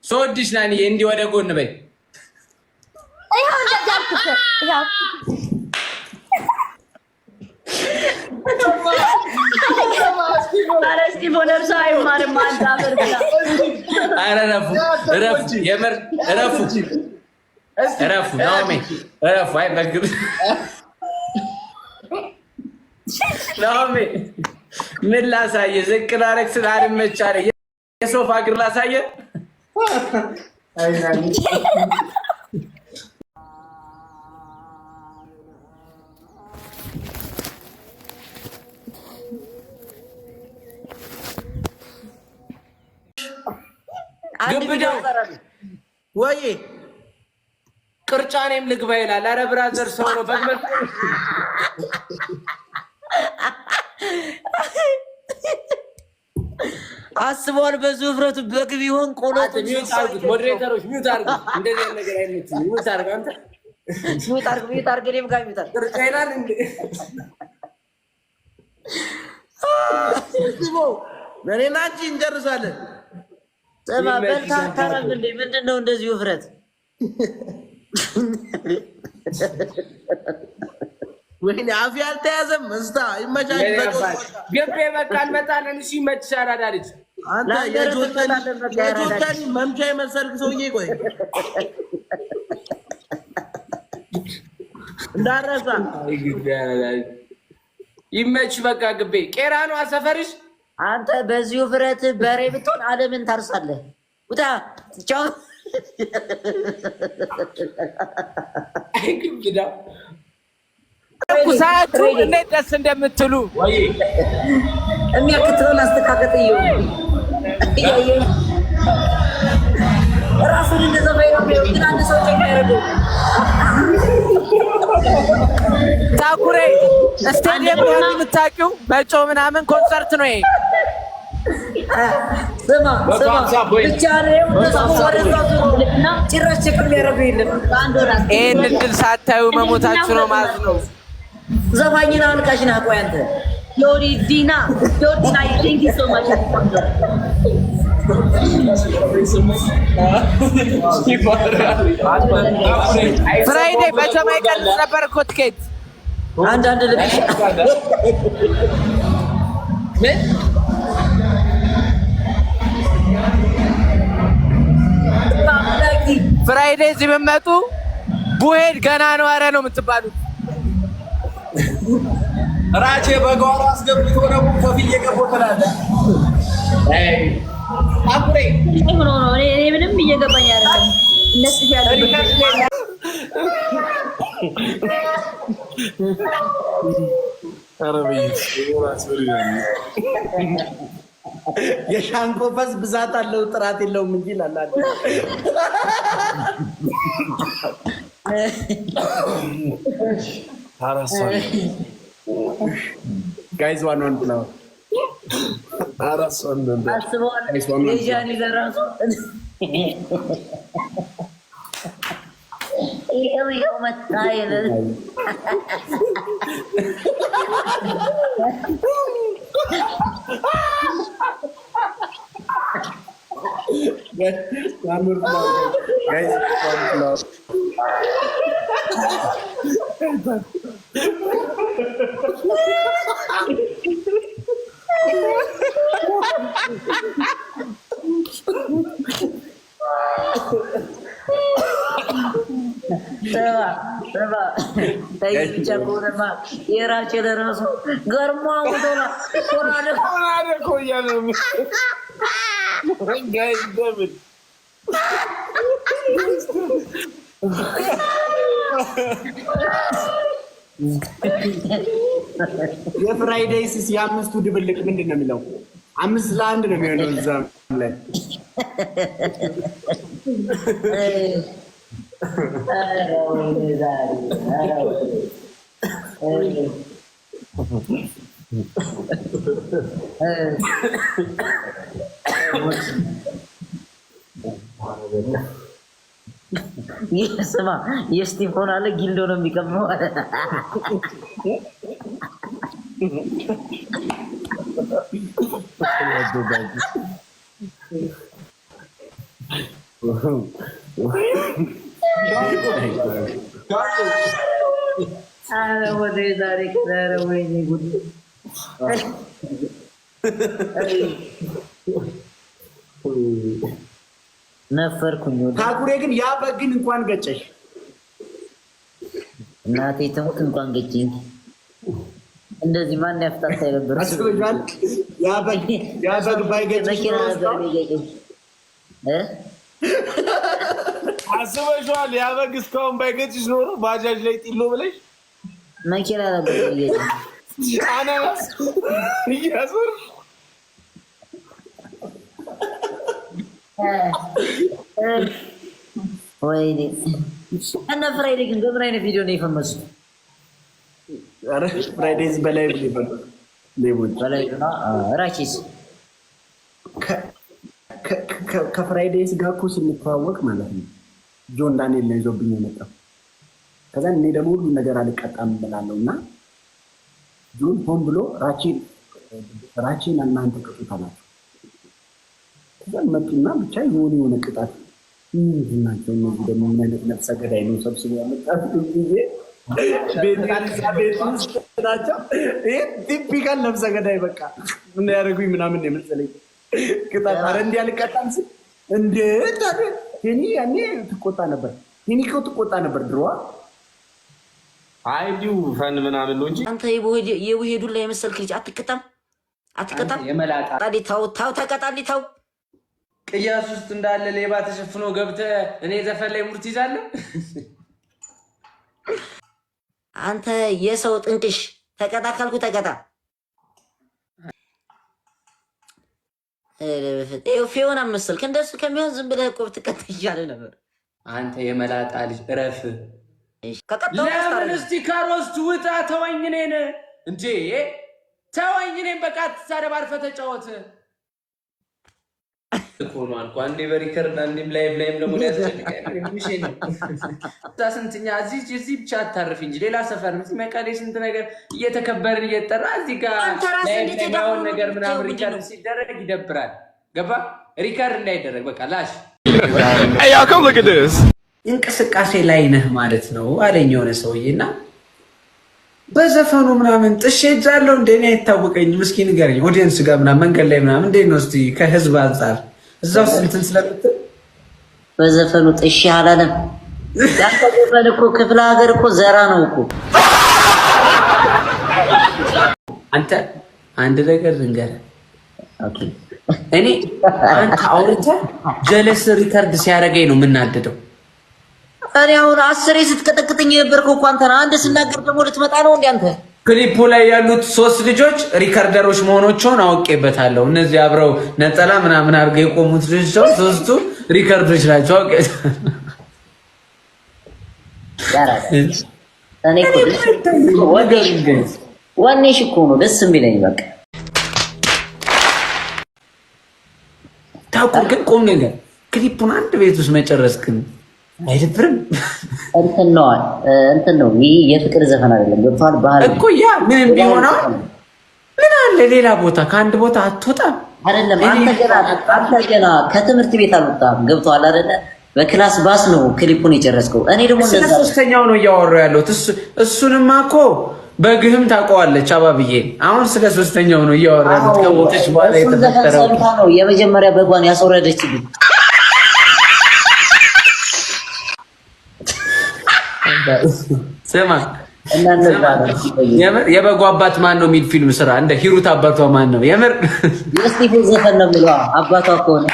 ሶድሽ ናኒ እንዲ ወደ ጎን በይ ይሄው እንደዛልኩት ይሄው አረስቲ ቦነርሳ አይማርም አንተ አበርታ አረረፉ ረፉ የምር ረፉ ረፉ ናኦሚ ረፉ አይ በግብ ናኦሚ ምን ላሳየ ዝቅ ላረክ ስላልመች አለ የሶፋ እግር ላሳየ አይናኒ ግብደው ወይ ቅርጫኔም ልግባ ይላል። አረ ብራዘር ሰው ነው በግመት አስበዋል። በዙፍረቱ በግብ ይሆን ቆሎት ሚውት አርጉት፣ ሞዴሬተሮች ሚውት አርጉት። እንደዚህ አይነት ነገር አይመችም። ሚውት አርጉ አንተ ሚውት አርግ እኔም ጋር ሚውት አርግ። ቅርጫ ይላል እንዴ ስቦ ለኔና አንቺ እንጨርሳለን። ተማ በልታ ታረም እንዴ ምንድነው እንደዚህ ውፍረት? ወይኔ አፍ ያልተያዘም መስታ ይመቻች። ገቤ በቃ እንመጣለን። እሺ ይመችሻል። አዳልጅ አንተ የጆታኒ መምቻ የመሰልክ ሰውዬ ቆይ እንዳረሳ ይመች በቃ ግቤ ቄራ ነው አሰፈርሽ። አንተ በዚህ ውፍረት በሬ ብትሆን ዓለምን ታርሳለህ። ውጣ ቻው። አይግብዳ ኩሳቱ እንዴት ደስ እንደምትሉ የሚያክትለውን አስተካከት እዩ። ራሱን እንደዘፈይ ነው ግን አንድ ሰው ጨካ ያደርገው ታኩሬ ስቴዲየም ነው የምታውቂው? መጮ ምናምን ኮንሰርት ነው ይሄ። ስማ ብቻ ነው ወደዛና ጭራሽ ቸክ የሚያደርገው የለም። ይሄን እድል ሳታዩ መሞታችሁ ነው ማለት ነው። ዘፋኝና አልቃሽና ቆይ አንተ ዮዲና ቴንክ ዩ ሶ ማች ፍራይዴ በሰማይ ቀን ነበር እኮ ትኬት አንዳንድ ልብሽ ምን ፍራይዴ እዚህ ብትመጡ ቡሄድ ገና ነው አረ ነው የምትባሉት። ራቼ በጓሮ አስገብቶ ነው ከፍዬ ገቦ ትላለህ። አቁሬ ምን ሆኖ ነው? እኔ ምንም እየገባኝ አይደለም። እነሱ ያሉበት የሻንቆ ፈስ ብዛት አለው ጥራት የለውም እንጂ ላላለ ጋይዝ ዋን ወንድ ነው አራሶን ነው አስበዋል። የጃኒ ለራሱ ይሄው መጣ ይላል። ብቻ ከሆነማ የራቼ ለራሱ ገርሞ አውቶላ የፍራይዴይስ የአምስቱ ድብልቅ ምንድን ነው የሚለው? 5-1 ነው የሚሆነው እዛ ላይ ስማ የስቲፎን አለ ጊልዶ ነው የሚቀመው። አረ ወደ ዛሬ ከዛሬ ወይኔ ጉድ ነፈርኩኝ። ታኩሬ ግን ያ በግን እንኳን ገጨሽ። እናቴ ተሙት እንኳን ገጨኝ። እንደዚህ ማን ያፍታታ ነበር? አስበሻል? ያ በግ ባይገጭሽ መኪና ነበር የሚገጨኝ። አስበሻል? ያ በግ እስካሁን ባይገጭሽ ኖሮ ባጃጅ ላይ ጢሎ ብለሽ መኪና ነበር የሚገጨኝ። አናናስ እያዞር ወይኔ እና ፍራይዴ ግን በምን አይነት ቪዲዮ ነው የፈመሱት? አረ ፍራይዴዝ በላይ ሌቦች በላይ ነው። ራቺስ ከፍራይዴዝ ጋር እኮ ስንተዋወቅ ማለት ነው ጆን ዳንኤል ነው ይዞብኝ የመጣው። ከዛ እኔ ደግሞ ሁሉ ነገር አልቀጣም እላለሁ እና ጆን ሆን ብሎ ራቺን እናንተ ቅጡት አላቸው። ከዛ መጡና ብቻ የሆነ ቅጣት ምንድን ናቸው እነዚህ ደግሞ ምን አይነት ነፍሰ ገዳይ ነው ሰብስቦ ያመጣት ጊዜ ቤት ውስጥ ናቸው። ይህ ቲፒካል ነፍሰ ገዳይ በቃ ምን ያደርጉኝ ምናምን የመሰለኝ ቅጣት። ኧረ እንዲህ አልቀጣም ስል እንዴት ቴኒ ያኔ ትቆጣ ነበር። ቴኒ እኮ ትቆጣ ነበር ድሮዋ። አይዲው ፈን ምናምን ነው እንጂ አንተ የውሄዱን ላይ የመሰልክ ልጅ አትቀጣም የመላጣ ታው ተቀጣልኝ ታው ቅያስ ውስጥ እንዳለ ሌባ ተሸፍኖ ገብተህ እኔ ዘፈን ላይ ሙርት ይዛለሁ። አንተ የሰው ጥንቅሽ ተቀጣ ካልኩ ተቀጣ። ፊዮና መሰልክ እንደሱ ከሚሆን ዝም ብለህ እኮ ብትቀጣ ይሻልህ ነበር። አንተ የመላጣ ልጅ እረፍ። ለምን እስቲ ከሮስት ውጣ። ተወኝ እኔን እንዴ ተወኝ እኔን። በቃ ተሳደብ፣ አርፈህ ተጫወት እኮ ነው አልኩ። አንዴ በሪከርድ አንዴም ላይም ደግሞ ሊያስጨንቀኝ ነው። ስንትኛ እዚህ ብቻ አታርፍ እንጂ ሌላ ሰፈር መቀሌ ስንት ነገር እየተከበርን እየጠራ እዚህ ጋር ላይሆን ነገር ምናምን ሪከርድ ሲደረግ ይደብራል። ገባ? ሪከርድ እንዳይደረግ በቃ ላሽ እንቅስቃሴ ላይ ነህ ማለት ነው አለኝ የሆነ ሰውዬ እና በዘፈኑ ምናምን ጥሼ እጃለሁ እንደኔ አይታወቀኝ። ምስኪን ንገረኝ ኦዲየንስ ጋር ምናምን መንገድ ላይ ምናምን እንዴት ነው እስቲ ከህዝብ አንጻር እዛው እንትን ስለምትል በዘፈኑ ጥሼ አላለም። ያንተ ዘፈን እኮ ክፍለ ሀገር እኮ ዘራ ነው እኮ። አንተ አንድ ነገር ልንገርህ። ኦኬ እኔ አንተ አውርተህ ጀለስ ሪከርድ ሲያደርገኝ ነው የምናደደው። እኔ አሁን 10 ስትቀጠቅጥኝ የነበርከው እኮ አንተ ነህ። አንድ ስናገር ደግሞ ልትመጣ ነው እንዴ አንተ? ክሊፑ ላይ ያሉት 3 ልጆች ሪከርደሮች መሆናቸውን አውቄበታለሁ። እነዚህ አብረው ነጠላ ምናምን አድርገው የቆሙት ልጆች 3ቱ ሪከርዶች ናቸው። አውቄ እኔ ዋኔሽ እኮ ነው ደስ የሚለኝ። በቃ ታውቁ ግን ቁም ነገር ክሊፑን አንድ ቤት ውስጥ መጨረስ ግን አይደብርም? እንትን ነው ይህ የፍቅር ዘፈን አይደለም። ገብቷል? ባህል እኮ ያ ምንም ቢሆነው ምን አለ ሌላ ቦታ ከአንድ ቦታ አትወጣም አይደለም? አንተ ገና ከትምህርት ቤት አልወጣም። ገብቷል አይደለ? በክላስ ባስ ነው ክሊፑን የጨረስከው። እኔ ደግሞ ስለ 3ኛው ነው እያወራሁ ያለሁት። እሱንማ እኮ በግህም ታውቀዋለች አባብዬ። አሁን ስለ 3ኛው ነው እያወራሁ ያለሁት። ከሞተች በኋላ የተፈጠረው ነው የመጀመሪያ በጓን ያስወረደችብኝ። ስማ የበጉ አባት ማን ነው የሚል ፊልም ስራ። እንደ ሂሩት አባቷ ማን ነው? የምር የስቲቭ ዘፈን ነው የሚለው አባቷ ከሆነ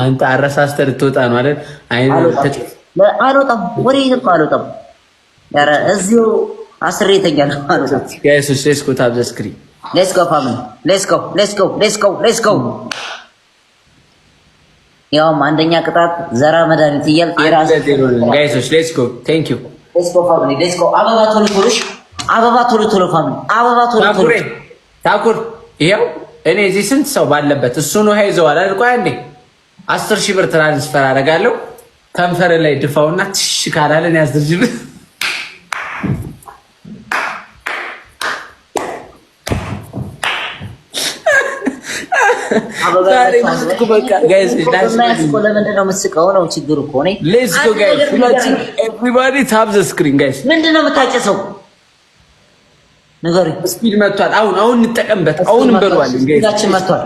አንተ አረሳስተህ ልትወጣ ነው አይደል? አልወጣም፣ ወዴትም አልወጣም። ኧረ እዚሁ አስሬ እተኛለሁ። አልወጣም። ጋይስ ሌትስ ጎ ታፕ ዘ ስክሪን ሌትስ ጎ ፋሚሊ ሌትስ ጎ። ያውም አንደኛ ቅጣት ዘራ መድኃኒት እያልክ የራስ ጋይስ ሌትስ ጎ ቴንክ ዩ ሌትስ ጎ ፋሚሊ ሌትስ ጎ። አበባ ቶሎ ቶሎሽ አበባ ቶሎ ቶሎ ፋሚሊ አበባ ቶሎ ቶሎ ታኩር። ይኸው እኔ እዚህ ስንት ሰው ባለበት እሱ ነው ሄዘዋል አይደል? ቆይ አንዴ 10,000 ብር ትራንስፈር አደርጋለሁ። ከንፈር ላይ ድፋውና ትሽ ካላለን 10,000 ብር ዛሬ ሙዝኩ በቃ ጋይስ ለምንድን ነው የምትስቀው? ነው ችግሩ እኮ ነው። ሌትስ ጎ ጋይስ ኤቭሪባዲ ታፕ ዘ ስክሪን ጋይስ። ምንድን ነው የምታጨሰው? ነገር ስፒድ መጥቷል። አሁን እንጠቀምበት። አሁን እንበለዋለን ጋይስ። ስፒዳችን መጥቷል።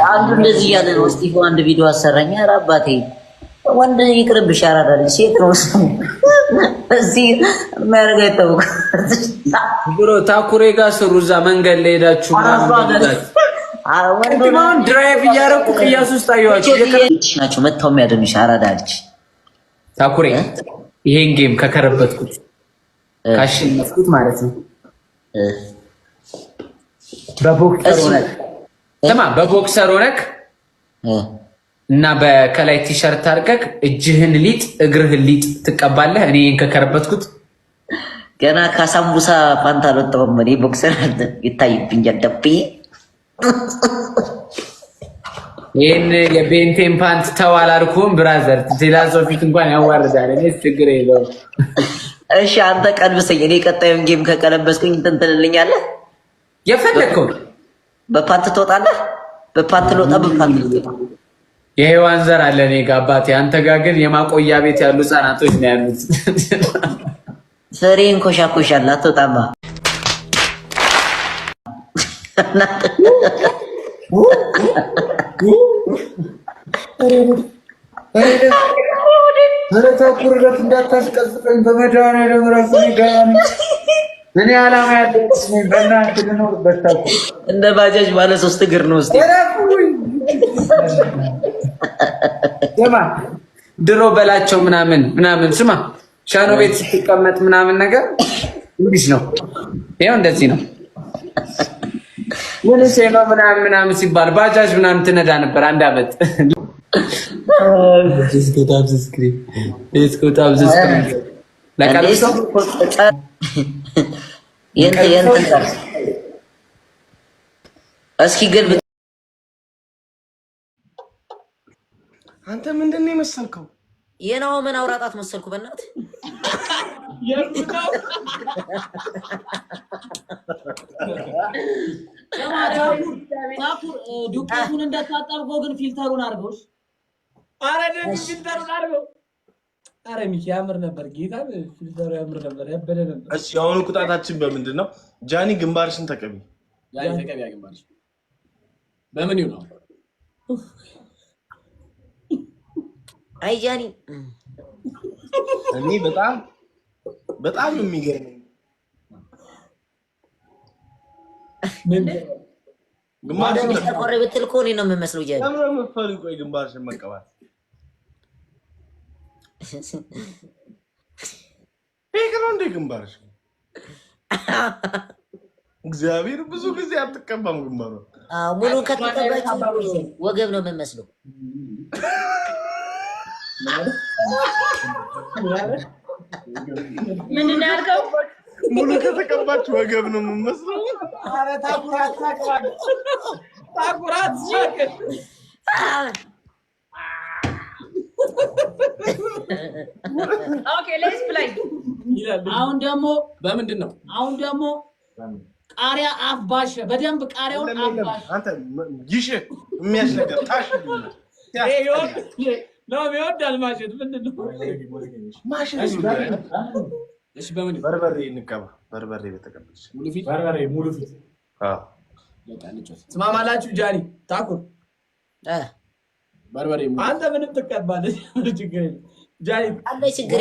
አንዱ እንደዚህ እያለ ነው። እስቲ አንድ ቪዲዮ አሰራኝ። ኧረ አባቴ ወንድ ይቅርብሽ፣ ያራዳል። ሴት ነው እዚህ የሚያደርገው አይታወቅም። ብሮ ታኩሬ ጋር ስሩ። እዛ መንገድ ላይ ሄዳችሁ ወንድማውን ድራይቭ እያደረኩ ቅያስ ውስጥ አየኋቸው ናቸው መጥተው የሚያደንሽ። አራዳልች ታኩሬ ይሄን ጌም ከከረበትኩት ካሸነፍኩት ማለት ነው በቦክሰር ሆነክ እና በከላይ ቲሸርት አድርገህ እጅህን ሊጥ እግርህን ሊጥ ትቀባለህ። እኔ ከከረበትኩት ገና ከሳምቡሳ ፓንት አልወጣሁም። እኔ ቦክሰር ይታይብኛል። ደብ ይህን የቤንቴን ፓንት ተው አላልኩም ብራዘር። ሌላ ሰው ፊት እንኳን ያዋርዳል። እኔ ችግር የለውም። እሺ አንተ ቀልብሰኝ። እኔ ቀጣዩን ጌም ከቀለበስኩኝ እንትን ትልልኛለህ። የፈለግከው በፓንት ትወጣለህ። በፓንት ልወጣ በፓንት ልወጣ። የሔዋን ዘር አለ እኔ ጋ አባቴ። አንተ ጋር ግን የማቆያ ቤት ያሉ ህጻናቶች ነው ያሉት። ፍሬን ኮሻኮሻል። አትወጣማ ታኩርለት እንዳታስቀዝቀኝ በመድኃኒዓለም እረፍ። እኔ ዓላማ ያለው በእናትህ ልኖርበት። ታኩር እንደ ባጃጅ ባለ 3 እግር ነው። እስኪ ስማ ድሮ በላቸው ምናምን ስማ ሻኖ ቤት ስትቀመጥ ምናምን ነገር እንዲህ ነው። ይኸው እንደዚህ ነው። ምን ነው ምናምን ሲባል ባጃጅ ምናምን ትነዳ ነበር አንድ አመት። እስኪ ገልብጥ። አንተ ምንድን ነው የመሰልከው? የናሆምን አውራጣት መሰልኩ። በእናትህ ዱቄቱን እንደታጠብከው ግን ፊልተሩን አድርገው። ኧረ ፊልተሩን አድርገው። ኧረ ሚኪ ያምር ነበር። ጌታ ፊልተሩ ያምር ነበር። ያበደ ነበር። እሺ አሁን ቁጣታችን በምንድን ነው? ጃኒ ግንባርሽን ተቀቢ። ጃኒ ተቀቢ። ግንባርሽ በምን ይሁን? አይ ጃኒ እኔ በጣም የሚገርመኝ ግንባርሽን ተቆረ ብትል እኮ እኔ ነው የምመስለው። ጃኒ ለምን ነው የምትፈሪው? ቆይ ግንባርሽን መቀባት ፌክ ነው እንደ ግንባርሽ? እግዚአብሔር ብዙ ጊዜ አትቀባም ግንባሯ። ሙሉ ከተቀባችሁ ወገብ ነው የምመስለው። ምንድን ነው ያልከው? ሙሉ ከተቀባችሁ ወገብ ነው የምመስለው። ኧረ ታኩራት ኦኬ ሌትስ ፕሌይ። አሁን ደግሞ በምንድን ነው? አሁን ደግሞ ቃሪያ አፍባሽ በደንብ ቃሪያውን አፍባሽ። አንተ ይሽ የሚያስነገር ታሽ ነው የሚወዳል ማሸት። ምንድን ነው ማሸት? እሺ በምን በርበሬ እንቀባ። በርበሬ በተቀበልሽ ሙሉ ፊት። አዎ ትስማማላችሁ? ጃኒ ታኩር በርበሬ አንተ ምንም ትቀባለህ። ችግር የለም ጃኒ አለ ችግር